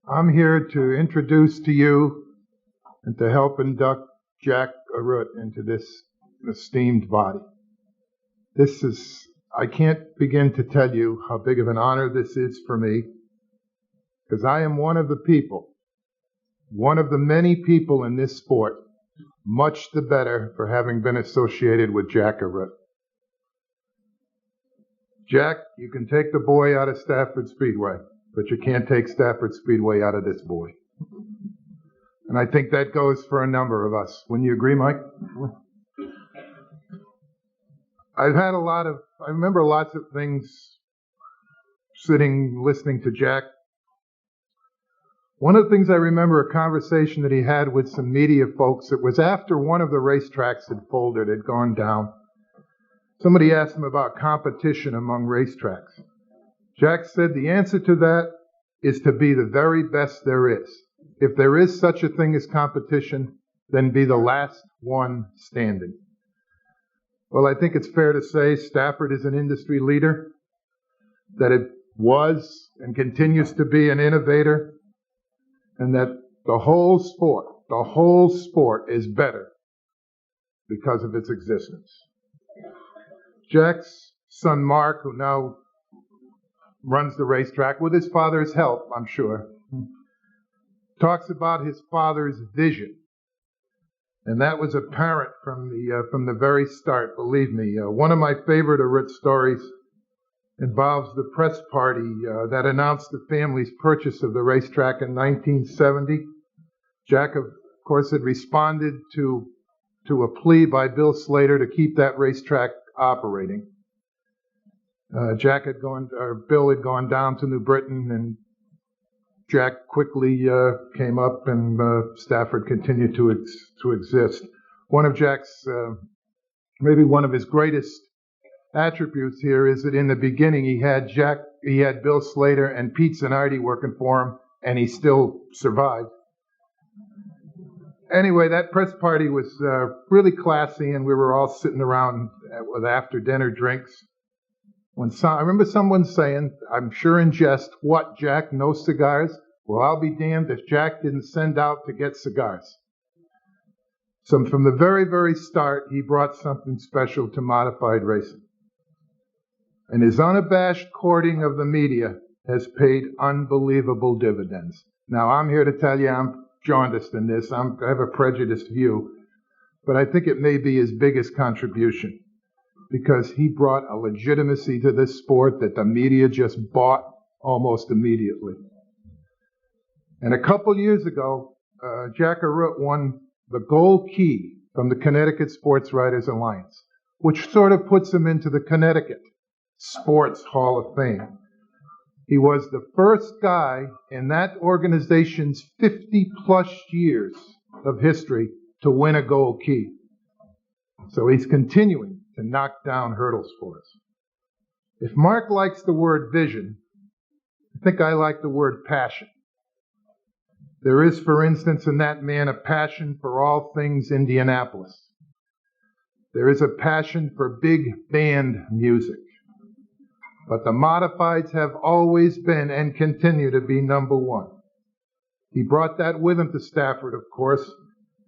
I'm here to introduce to you and to help induct Jack Arute into this esteemed body. I can't begin to tell you how big of an honor this is for me, because I am one of the people, one of the many people in this sport, much the better for having been associated with Jack Arute. Jack, you can take the boy out of Stafford Speedway, but you can't take Stafford Speedway out of this boy. And I think that goes for a number of us. Wouldn't you agree, Mike? I remember lots of things sitting, listening to Jack. One of the things I remember, a conversation that he had with some media folks. It was after one of the racetracks had folded, had gone down. Somebody asked him about competition among racetracks. Jack said the answer to that is to be the very best there is. If there is such a thing as competition, then be the last one standing. Well, I think it's fair to say Stafford is an industry leader, that it was and continues to be an innovator, and that the whole sport is better because of its existence. Jack's son Mark, who now runs the racetrack with his father's help, I'm sure, talks about his father's vision. And that was apparent from the very start, believe me. One of my favorite Arute stories involves the press party that announced the family's purchase of the racetrack in 1970. Jack, of course, had responded to a plea by Bill Slater to keep that racetrack operating. Bill had gone down to New Britain, and Jack quickly came up, and Stafford continued to exist. One of Jack's, maybe one of his greatest attributes here is that in the beginning he had Bill Slater and Pete Zanardi working for him, and he still survived. Anyway, that press party was really classy, and we were all sitting around with after dinner drinks. I remember someone saying, I'm sure in jest, "What, Jack, no cigars?" Well, I'll be damned if Jack didn't send out to get cigars. So from the very, very start, he brought something special to modified racing. And his unabashed courting of the media has paid unbelievable dividends. Now, I'm here to tell you I'm jaundiced in this. I have a prejudiced view, but I think it may be his biggest contribution, because he brought a legitimacy to this sport that the media just bought almost immediately. And a couple years ago, Jack Arute won the Gold Key from the Connecticut Sports Writers Alliance, which sort of puts him into the Connecticut Sports Hall of Fame. He was the first guy in that organization's 50-plus years of history to win a Gold Key. So he's continuing to knock down hurdles for us. If Mark likes the word vision, I think I like the word passion. There is, for instance, in that man a passion for all things Indianapolis. There is a passion for big band music. But the modifieds have always been and continue to be number one. He brought that with him to Stafford, of course.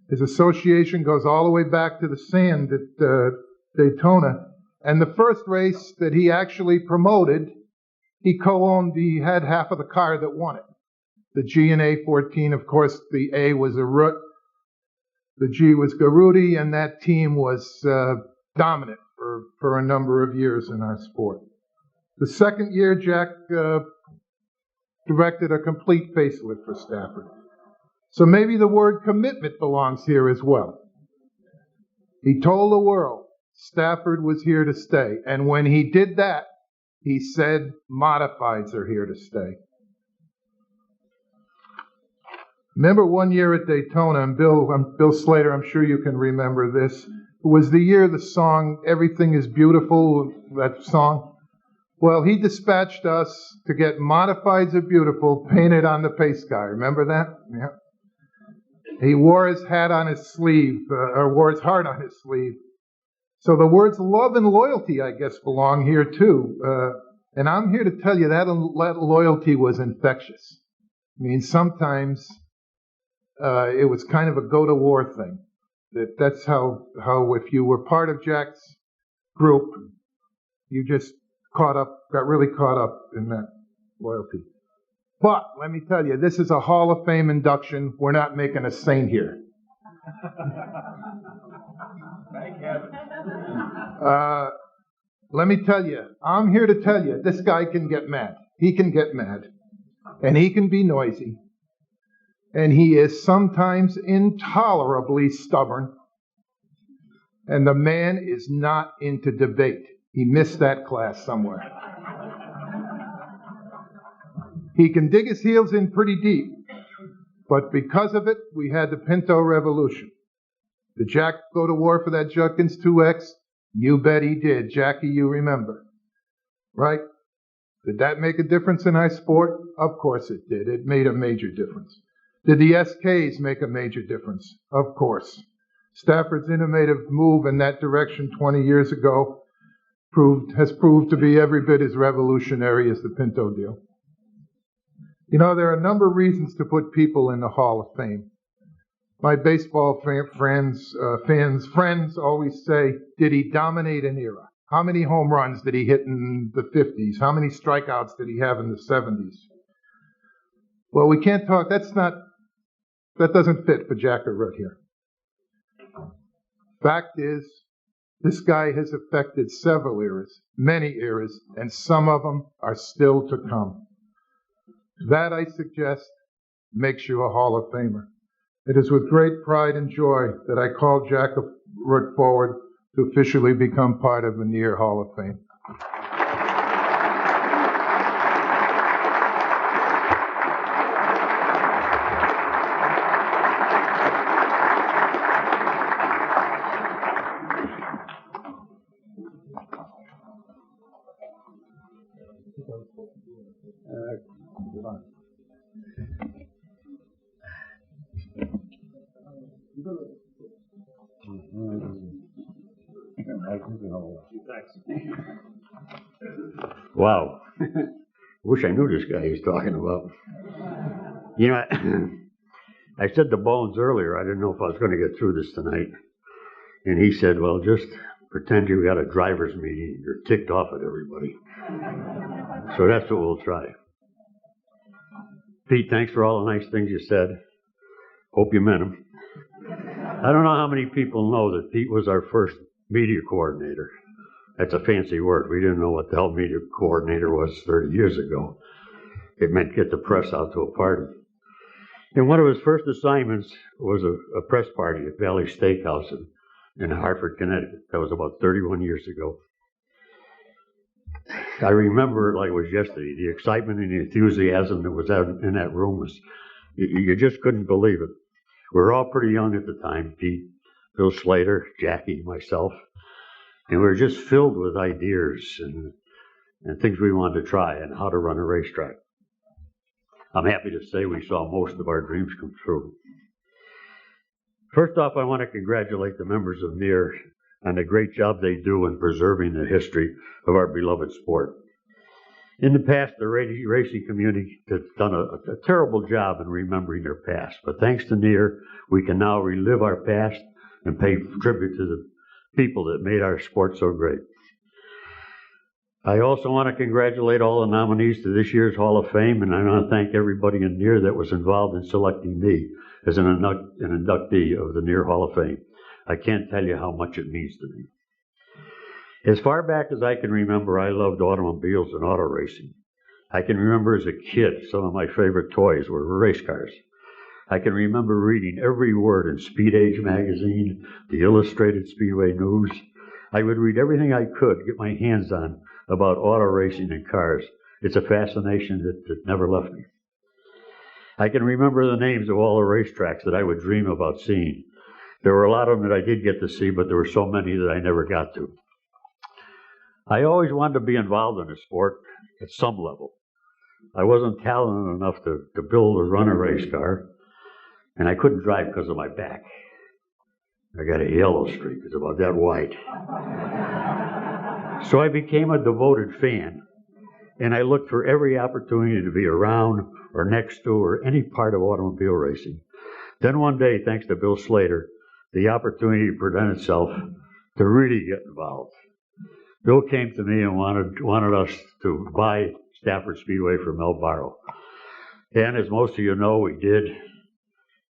His association goes all the way back to the sand at Daytona. And the first race that he actually promoted, he co-owned, he had half of the car that won it. The G and A14, of course, the A was Arute, the G was Garuti, and that team was dominant for a number of years in our sport. The second year, Jack directed a complete facelift for Stafford. So maybe the word commitment belongs here as well. He told the world Stafford was here to stay. And when he did that, he said modifieds are here to stay. Remember one year at Daytona, and Bill Slater, I'm sure you can remember this. It was the year the song "Everything is Beautiful," that song. Well, he dispatched us to get "Modifieds are Beautiful" painted on the pace car. Remember that? Yeah. He wore his hat on his sleeve, or wore his heart on his sleeve. So the words love and loyalty, I guess, belong here too. And I'm here to tell you that loyalty was infectious. I mean, sometimes it was kind of a go-to-war thing. That's how if you were part of Jack's group, you just got really caught up in that loyalty. But let me tell you, this is a Hall of Fame induction. We're not making a saint here. Thank heaven. Let me tell you, I'm here to tell you, this guy can get mad. He can get mad. And he can be noisy. And he is sometimes intolerably stubborn. And the man is not into debate. He missed that class somewhere. He can dig his heels in pretty deep. But because of it, we had the Pinto Revolution. Did Jack go to war for that Judkins 2X? You bet he did. Jackie, you remember. Right? Did that make a difference in high sport? Of course it did. It made a major difference. Did the SKs make a major difference? Of course. Stafford's innovative move in that direction 20 years ago has proved to be every bit as revolutionary as the Pinto deal. You know, there are a number of reasons to put people in the Hall of Fame. My baseball friends always say, did he dominate an era? How many home runs did he hit in the 50s? How many strikeouts did he have in the 70s? Well, we can't talk, that doesn't fit for Jack Arute here. Fact is, this guy has affected several eras, many eras, and some of them are still to come. That, I suggest, makes you a Hall of Famer. It is with great pride and joy that I call Jack Arute forward to officially become part of the Near Hall of Fame. Wow. Wish I knew this guy he's talking about. You know, I said to Bones earlier, I didn't know if I was going to get through this tonight. And he said, well, just pretend you got a driver's meeting and you're ticked off at everybody. So that's what we'll try. Pete, thanks for all the nice things you said. Hope you meant them. I don't know how many people know that Pete was our first media coordinator. That's a fancy word. We didn't know what the hell media coordinator was 30 years ago. It meant get the press out to a party. And one of his first assignments was a press party at Valley Steakhouse in Hartford, Connecticut. That was about 31 years ago. I remember it like it was yesterday. The excitement and the enthusiasm that was out in that room was, you just couldn't believe it. We were all pretty young at the time, Pete, Bill Slater, Jackie, myself. And we were just filled with ideas and things we wanted to try and how to run a racetrack. I'm happy to say we saw most of our dreams come true. First off, I want to congratulate the members of NEAR on the great job they do in preserving the history of our beloved sport. In the past, the racing community has done a terrible job in remembering their past, but thanks to NEAR, we can now relive our past and pay tribute to the people that made our sport so great. I also want to congratulate all the nominees to this year's Hall of Fame, and I want to thank everybody in NEAR that was involved in selecting me as an inductee of the NEAR Hall of Fame. I can't tell you how much it means to me. As far back as I can remember, I loved automobiles and auto racing. I can remember as a kid, some of my favorite toys were race cars. I can remember reading every word in Speed Age magazine, the Illustrated Speedway News. I would read everything I could get my hands on about auto racing and cars. It's a fascination that never left me. I can remember the names of all the racetracks that I would dream about seeing. There were a lot of them that I did get to see, but there were so many that I never got to. I always wanted to be involved in the sport at some level. I wasn't talented enough to build or run a race car, and I couldn't drive because of my back. I got a yellow streak. It's about that wide. So I became a devoted fan, and I looked for every opportunity to be around or next to or any part of automobile racing. Then one day, thanks to Bill Slater, the opportunity presented itself to really get involved. Bill came to me and wanted us to buy Stafford Speedway from Mel Barrow. And as most of you know, we did.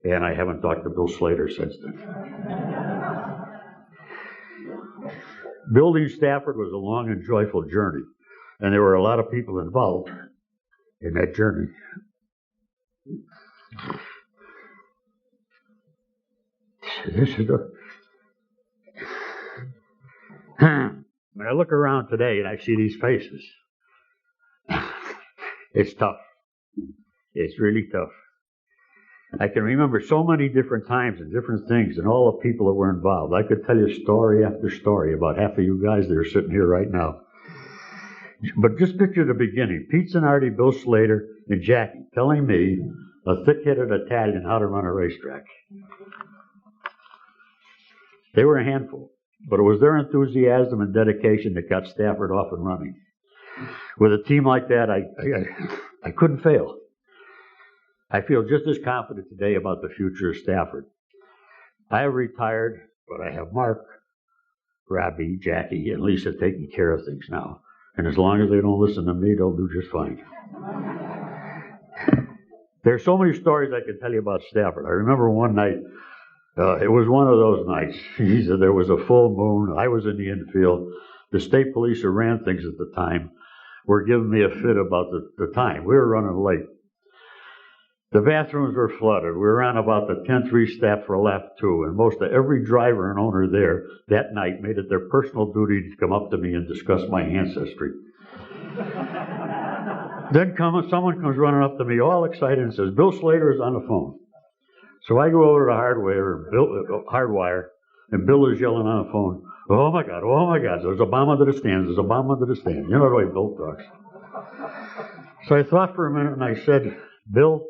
And I haven't talked to Bill Slater since then. Building Stafford was a long and joyful journey. And there were a lot of people involved in that journey. This is when I look around today and I see these faces, it's tough. It's really tough. I can remember so many different times and different things and all the people that were involved. I could tell you story after story about half of you guys that are sitting here right now. But just picture the beginning. Pete Zanardi, Bill Slater, and Jackie telling me, a thick-headed Italian, how to run a racetrack. They were a handful, but it was their enthusiasm and dedication that got Stafford off and running. With a team like that, I couldn't fail. I feel just as confident today about the future of Stafford. I have retired, but I have Mark, Robbie, Jackie, and Lisa taking care of things now. And as long as they don't listen to me, they'll do just fine. There's so many stories I can tell you about Stafford. I remember one night, it was one of those nights. There was a full moon. I was in the infield. The state police who ran things at the time were giving me a fit about the time. We were running late. The bathrooms were flooded. We were on about the 10th restart for lap 2, and most of every driver and owner there that night made it their personal duty to come up to me and discuss my ancestry. Then someone comes running up to me all excited and says, Bill Slater is on the phone. So I go over to Hardwire, and Bill is yelling on the phone, oh my God, there's a bomb under the stands, there's a bomb under the stands. You know the way Bill talks. So I thought for a minute and I said, Bill,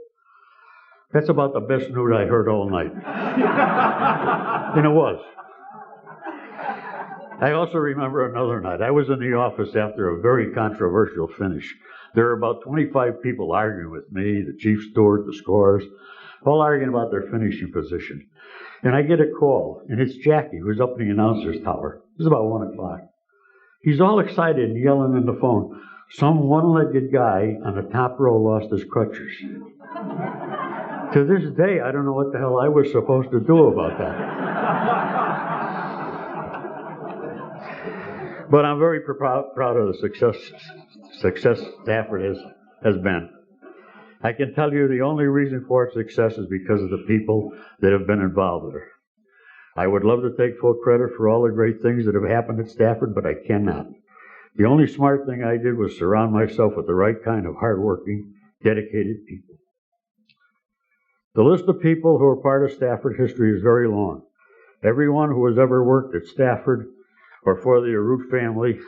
that's about the best news I heard all night. And it was. I also remember another night. I was in the office after a very controversial finish. There were about 25 people arguing with me, the chief steward, the scorers, all arguing about their finishing position. And I get a call, and it's Jackie, who's up in the announcer's tower. It was about 1 o'clock. He's all excited and yelling on the phone, some one-legged guy on the top row lost his crutches. To this day, I don't know what the hell I was supposed to do about that. But I'm very proud of the success Stafford has been. I can tell you the only reason for its success is because of the people that have been involved with it. I would love to take full credit for all the great things that have happened at Stafford, but I cannot. The only smart thing I did was surround myself with the right kind of hardworking, dedicated people. The list of people who are part of Stafford history is very long. Everyone who has ever worked at Stafford or for the Arute family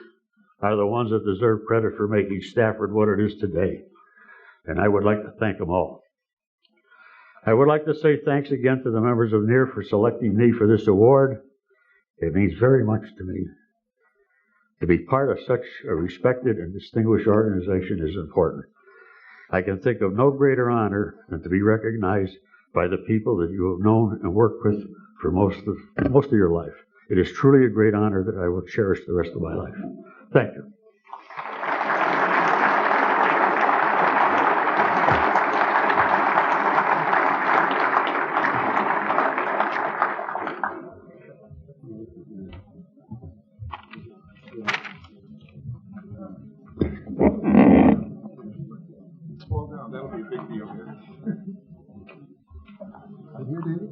are the ones that deserve credit for making Stafford what it is today. And I would like to thank them all. I would like to say thanks again to the members of NEAR for selecting me for this award. It means very much to me. To be part of such a respected and distinguished organization is important. I can think of no greater honor than to be recognized by the people that you have known and worked with for most of your life. It is truly a great honor that I will cherish the rest of my life. Thank you. That'll be a big deal here. Here, David?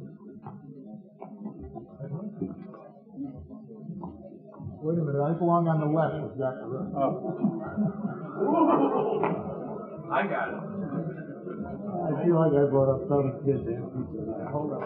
Wait a minute, I belong on the left with Jack the right. I got it. I feel like I brought up some kid there. Hold on.